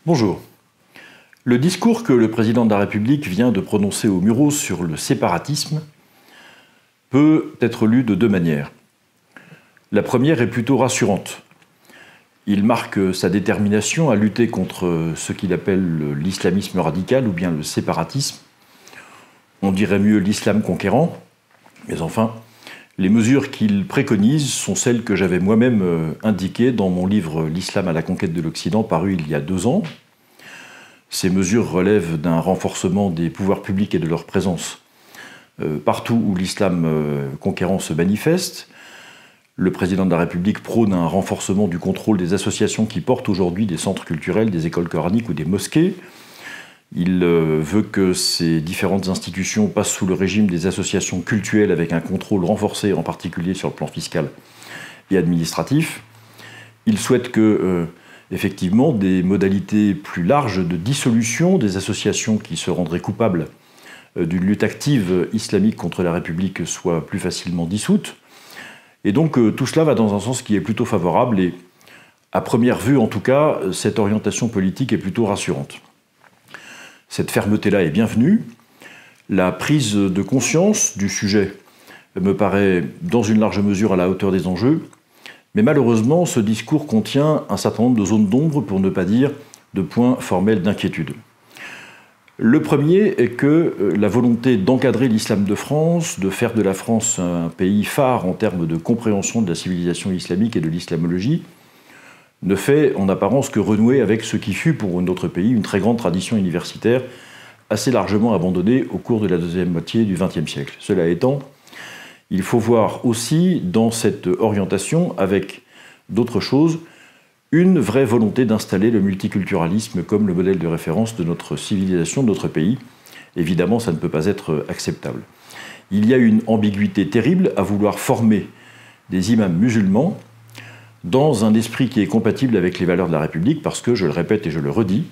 Bonjour. Le discours que le président de la République vient de prononcer au Mureaux sur le séparatisme peut être lu de deux manières. La première est plutôt rassurante. Il marque sa détermination à lutter contre ce qu'il appelle l'islamisme radical ou bien le séparatisme. On dirait mieux l'islam conquérant, mais enfin, les mesures qu'il préconise sont celles que j'avais moi-même indiquées dans mon livre « L'islam à la conquête de l'Occident » paru il y a 2 ans. Ces mesures relèvent d'un renforcement des pouvoirs publics et de leur présence partout où l'islam conquérant se manifeste. Le président de la République prône un renforcement du contrôle des associations qui portent aujourd'hui des centres culturels, des écoles coraniques ou des mosquées. Il veut que ces différentes institutions passent sous le régime des associations cultuelles avec un contrôle renforcé, en particulier sur le plan fiscal et administratif. Il souhaite que, effectivement, des modalités plus larges de dissolution des associations qui se rendraient coupables d'une lutte active islamique contre la République soient plus facilement dissoutes. Et donc tout cela va dans un sens qui est plutôt favorable et, à première vue en tout cas, cette orientation politique est plutôt rassurante. Cette fermeté-là est bienvenue. La prise de conscience du sujet me paraît dans une large mesure à la hauteur des enjeux, mais malheureusement ce discours contient un certain nombre de zones d'ombre, pour ne pas dire de points formels d'inquiétude. Le premier est que la volonté d'encadrer l'islam de France, de faire de la France un pays phare en termes de compréhension de la civilisation islamique et de l'islamologie, ne fait en apparence que renouer avec ce qui fut pour notre pays une très grande tradition universitaire, assez largement abandonnée au cours de la deuxième moitié du XXe siècle. Cela étant, il faut voir aussi dans cette orientation, avec d'autres choses, une vraie volonté d'installer le multiculturalisme comme le modèle de référence de notre civilisation, de notre pays. Évidemment, ça ne peut pas être acceptable. Il y a une ambiguïté terrible à vouloir former des imams musulmans dans un esprit qui est compatible avec les valeurs de la République, parce que, je le répète et je le redis,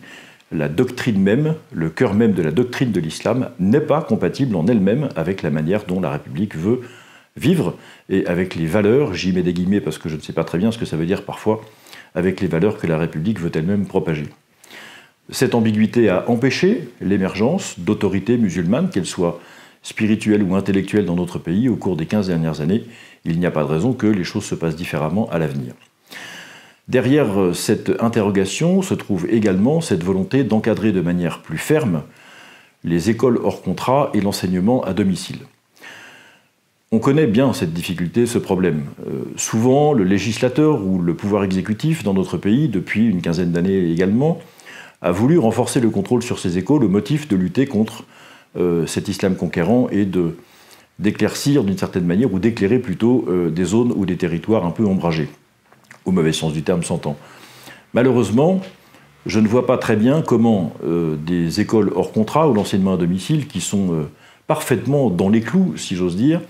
la doctrine même, le cœur même de la doctrine de l'islam n'est pas compatible en elle-même avec la manière dont la République veut vivre et avec les valeurs, j'y mets des guillemets parce que je ne sais pas très bien ce que ça veut dire parfois, avec les valeurs que la République veut elle-même propager. Cette ambiguïté a empêché l'émergence d'autorités musulmanes, qu'elles soient spirituelles ou intellectuelles dans notre pays, au cours des 15 dernières années. Il n'y a pas de raison que les choses se passent différemment à l'avenir. Derrière cette interrogation se trouve également cette volonté d'encadrer de manière plus ferme les écoles hors contrat et l'enseignement à domicile. On connaît bien cette difficulté, ce problème. Souvent, le législateur ou le pouvoir exécutif dans notre pays, depuis une quinzaine d'années également, a voulu renforcer le contrôle sur ces écoles au motif de lutter contre cet islam conquérant et d'éclaircir d'une certaine manière, ou d'éclairer plutôt, des zones ou des territoires un peu ombragés, au mauvais sens du terme s'entend. Malheureusement, je ne vois pas très bien comment des écoles hors contrat ou l'enseignement à domicile, qui sont parfaitement dans les clous, si j'ose dire,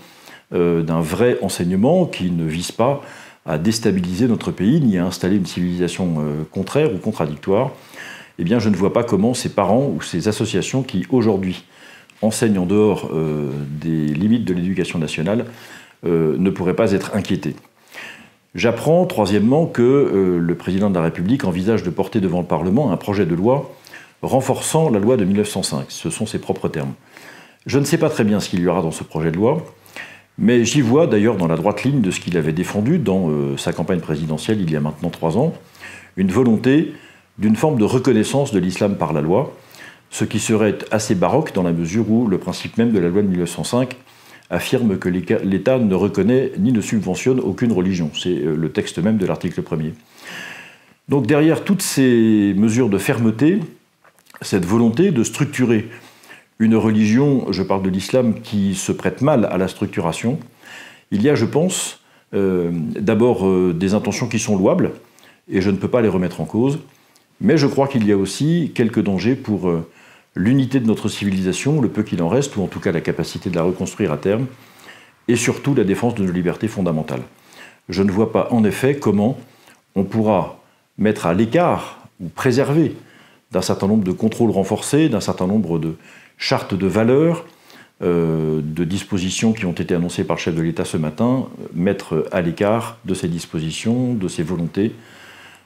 d'un vrai enseignement qui ne vise pas à déstabiliser notre pays ni à installer une civilisation contraire ou contradictoire, eh bien je ne vois pas comment ces parents ou ces associations qui aujourd'hui enseignent en dehors des limites de l'éducation nationale ne pourraient pas être inquiétés. J'apprends, troisièmement, que le président de la République envisage de porter devant le Parlement un projet de loi renforçant la loi de 1905. Ce sont ses propres termes. Je ne sais pas très bien ce qu'il y aura dans ce projet de loi, mais j'y vois d'ailleurs dans la droite ligne de ce qu'il avait défendu dans sa campagne présidentielle il y a maintenant 3 ans, une volonté d'une forme de reconnaissance de l'islam par la loi, ce qui serait assez baroque dans la mesure où le principe même de la loi de 1905 affirme que l'État ne reconnaît ni ne subventionne aucune religion. C'est le texte même de l'article 1er. Donc derrière toutes ces mesures de fermeté, cette volonté de structurer une religion, je parle de l'islam, qui se prête mal à la structuration, il y a, je pense, d'abord des intentions qui sont louables, et je ne peux pas les remettre en cause, mais je crois qu'il y a aussi quelques dangers pour l'unité de notre civilisation, le peu qu'il en reste, ou en tout cas la capacité de la reconstruire à terme, et surtout la défense de nos libertés fondamentales. Je ne vois pas en effet comment on pourra mettre à l'écart ou préserver d'un certain nombre de contrôles renforcés, d'un certain nombre de chartes de valeurs, de dispositions qui ont été annoncées par le chef de l'État ce matin, mettre à l'écart de ces dispositions, de ces volontés,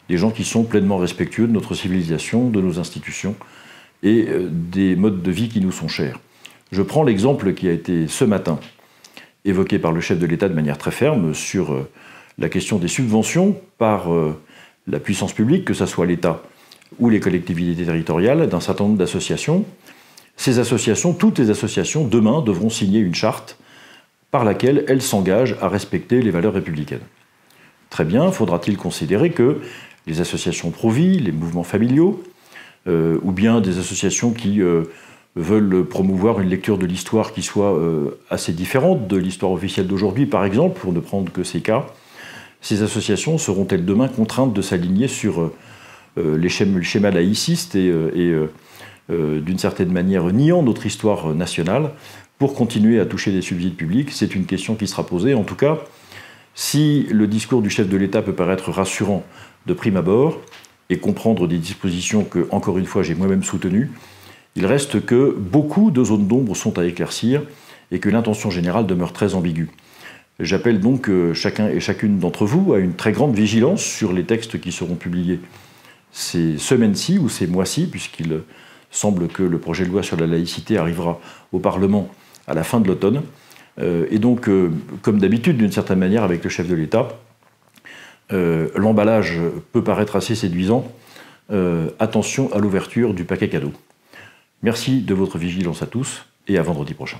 des gens qui sont pleinement respectueux de notre civilisation, de nos institutions et des modes de vie qui nous sont chers. Je prends l'exemple qui a été ce matin évoqué par le chef de l'État de manière très ferme sur la question des subventions par la puissance publique, que ce soit l'État ou les collectivités territoriales, d'un certain nombre d'associations. Ces associations, toutes les associations, demain, devront signer une charte par laquelle elles s'engagent à respecter les valeurs républicaines. Très bien, faudra-t-il considérer que les associations pro-vie, les mouvements familiaux, ou bien des associations qui veulent promouvoir une lecture de l'histoire qui soit assez différente de l'histoire officielle d'aujourd'hui, par exemple, pour ne prendre que ces cas, ces associations seront-elles demain contraintes de s'aligner sur les schémas laïcistes et d'une certaine manière niant notre histoire nationale pour continuer à toucher des subsides publics? C'est une question qui sera posée. En tout cas, si le discours du chef de l'État peut paraître rassurant de prime abord et comprendre des dispositions que, encore une fois, j'ai moi-même soutenues, il reste que beaucoup de zones d'ombre sont à éclaircir et que l'intention générale demeure très ambiguë. J'appelle donc chacun et chacune d'entre vous à une très grande vigilance sur les textes qui seront publiés ces semaines-ci ou ces mois-ci, puisqu'il semble que le projet de loi sur la laïcité arrivera au Parlement à la fin de l'automne. Et donc, comme d'habitude, d'une certaine manière, avec le chef de l'État, l'emballage peut paraître assez séduisant. Attention à l'ouverture du paquet cadeau. Merci de votre vigilance à tous et à vendredi prochain.